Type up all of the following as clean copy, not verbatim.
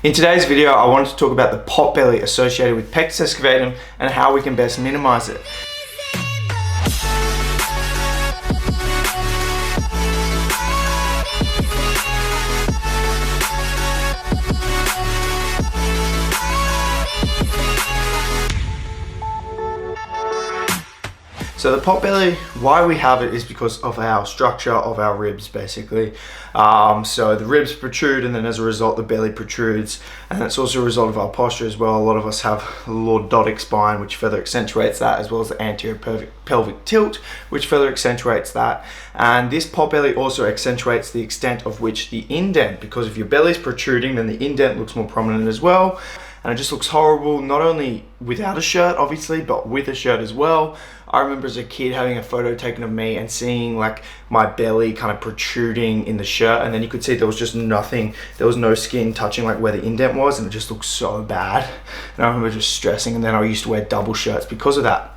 In today's video, I wanted to talk about the pot belly associated with Pectus Excavatum and how we can best minimize it. So the pot belly, why we have it is because of our structure of our ribs, basically. So the ribs protrude, and then as a result the belly protrudes, and it's also a result of our posture as well. A lot of us have a lordotic spine, which further accentuates that, as well as the anterior pelvic tilt, which further accentuates that. And this pot belly also accentuates the extent of which the indent, because if your belly is protruding, then the indent looks more prominent as well. And it just looks horrible, not only without a shirt, obviously, but with a shirt as well. I remember as a kid having a photo taken of me and seeing like my belly kind of protruding in the shirt, and then you could see there was just nothing, there was no skin touching like where the indent was, and it just looked so bad. And I remember just stressing, and then I used to wear double shirts because of that.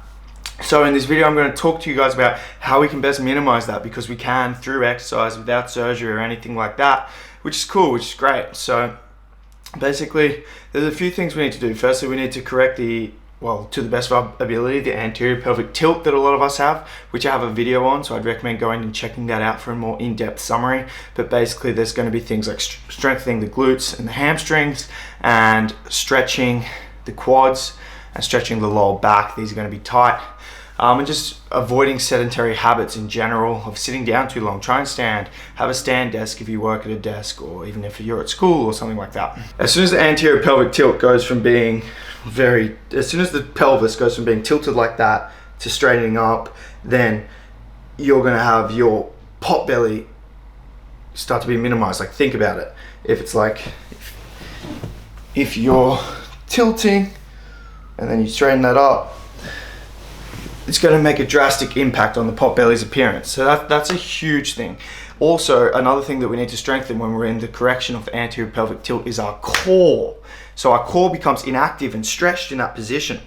So in this video, I'm going to talk to you guys about how we can best minimize that, because we can through exercise without surgery or anything like that, which is cool, which is great. So basically, there's a few things we need to do. Firstly, we need to correct to the best of our ability, the anterior pelvic tilt that a lot of us have, which I have a video on, so I'd recommend going and checking that out for a more in-depth summary. But basically, there's going to be things like strengthening the glutes and the hamstrings, and stretching the quads, and stretching the lower back. These are going to be tight. And just avoiding sedentary habits in general of sitting down too long. Try and stand. Have a stand desk if you work at a desk, or even if you're at school or something like that. As soon as the anterior pelvic tilt goes from being as soon as the pelvis goes from being tilted like that to straightening up, then you're going to have your pot belly start to be minimized. Like, think about it. If it's like, if you're tilting and then you straighten that up, it's going to make a drastic impact on the pot belly's appearance. So that's a huge thing. Also, another thing that we need to strengthen when we're in the correction of the anterior pelvic tilt is our core. So our core becomes inactive and stretched in that position.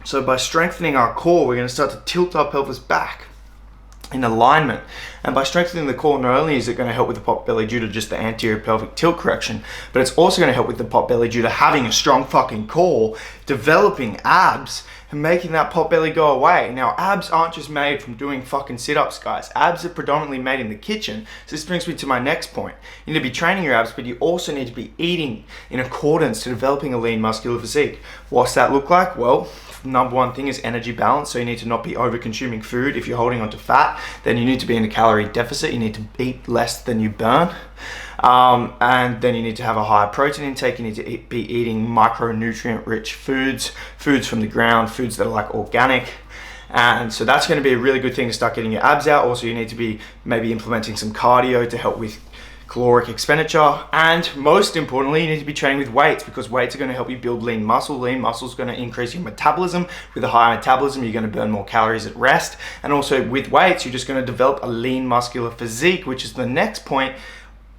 So by strengthening our core, we're going to start to tilt our pelvis back in alignment. And by strengthening the core, not only is it going to help with the pot belly due to just the anterior pelvic tilt correction, but it's also going to help with the pot belly due to having a strong fucking core, developing abs, and making that pot belly go away. Now, abs aren't just made from doing fucking sit-ups, guys. Abs are predominantly made in the kitchen. So this brings me to my next point. You need to be training your abs, but you also need to be eating in accordance to developing a lean muscular physique. What's that look like? Well, number one thing is energy balance. So you need to not be over consuming food. If you're holding onto fat, then you need to be in a calorie deficit. You need to eat less than you burn. And then you need to have a higher protein intake. You need to be eating micronutrient rich foods from the ground, foods that are like organic. And so that's going to be a really good thing to start getting your abs out. Also, you need to be maybe implementing some cardio to help with caloric expenditure. And most importantly, you need to be training with weights, because weights are going to help you build lean muscle. Lean muscle is going to increase your metabolism. With a higher metabolism, you're going to burn more calories at rest. And also with weights, you're just going to develop a lean muscular physique, which is the next point.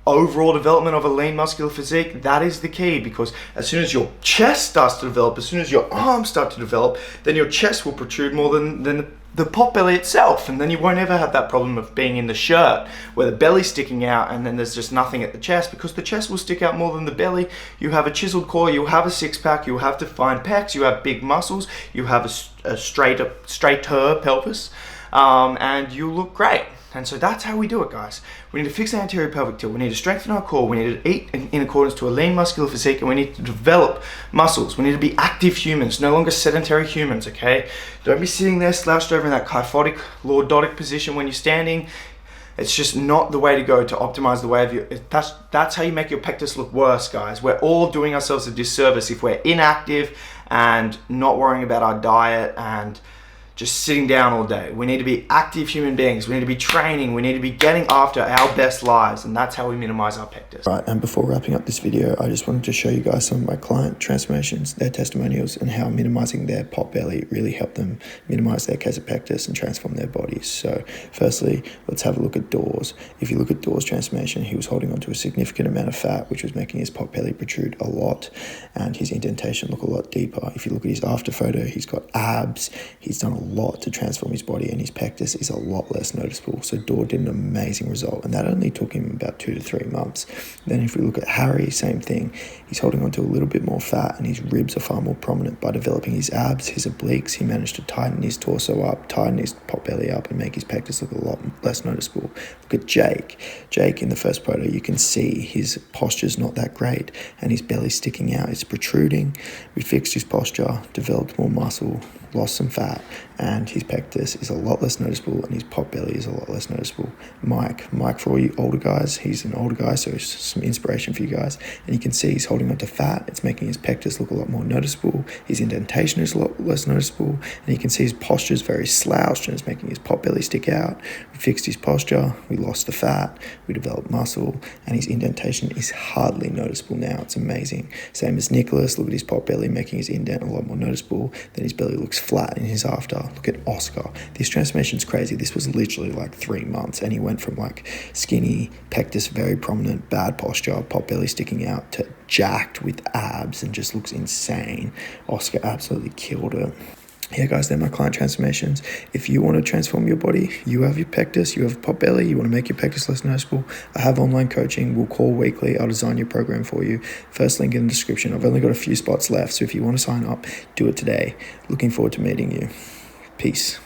Overall development of a lean muscular physique, that is the key, because as soon as your chest starts to develop, as soon as your arms start to develop, then your chest will protrude more than the pot belly itself, and then you won't ever have that problem of being in the shirt where the belly's sticking out and then there's just nothing at the chest, because the chest will stick out more than the belly. You have a chiseled core, you'll have a six-pack, you'll have defined pecs, you have big muscles, you have a straighter pelvis, and you look great. And so that's how we do it, guys. We need to fix the anterior pelvic tilt. We need to strengthen our core. We need to eat in accordance to a lean muscular physique, and we need to develop muscles. We need to be active humans, no longer sedentary humans, okay? Don't be sitting there slouched over in that kyphotic, lordotic position when you're standing. It's just not the way to go to optimize the way of your... That's how you make your pectus look worse, guys. We're all doing ourselves a disservice if we're inactive and not worrying about our diet and just sitting down all day. We need to be active human beings. We need to be training. We need to be getting after our best lives, and that's how we minimize our pectus. Right, and before wrapping up this video, I just wanted to show you guys some of my client transformations, their testimonials, and how minimizing their pot belly really helped them minimize their case of pectus and transform their bodies. So firstly, let's have a look at Dawes. If you look at Dawes' transformation, he was holding onto a significant amount of fat, which was making his pot belly protrude a lot and his indentation look a lot deeper. If you look at his after photo, he's got abs. He's done a lot to transform his body, and his pectus is a lot less noticeable. So Dor did an amazing result, and that only took him about 2 to 3 months. Then if we look at Harry, same thing. He's holding on to a little bit more fat, and his ribs are far more prominent. By developing his abs, his obliques, he managed to tighten his torso up, tighten his potbelly up, and make his pectus look a lot less noticeable. Look at Jake. Jake in the first photo, you can see his posture's not that great, and his belly's sticking out, it's protruding. We fixed his posture, developed more muscle, lost some fat, and his pectus is a lot less noticeable, and his potbelly is a lot less noticeable. Mike, for all you older guys, he's an older guy, so it's some inspiration for you guys. And you can see he's holding on to fat, it's making his pectus look a lot more noticeable. His indentation is a lot less noticeable, and you can see his posture is very slouched, and it's making his potbelly stick out. We fixed his posture, we lost the fat, we developed muscle, and his indentation is hardly noticeable now. It's amazing. Same as Nicholas, look at his potbelly, making his indent a lot more noticeable. Then his belly looks flat in his after. Look at Oscar. This transformation's crazy. This was literally like 3 months, and he went from like skinny, pectus very prominent, bad posture, potbelly sticking out, to jacked with abs and just looks insane. Oscar absolutely killed it. Yeah, guys, they're my client transformations. If you want to transform your body, you have your pectus, you have potbelly, you want to make your pectus less noticeable, I have online coaching. We'll call weekly. I'll design your program for you. First link in the description. I've only got a few spots left, so if you want to sign up, do it today. Looking forward to meeting you. Peace.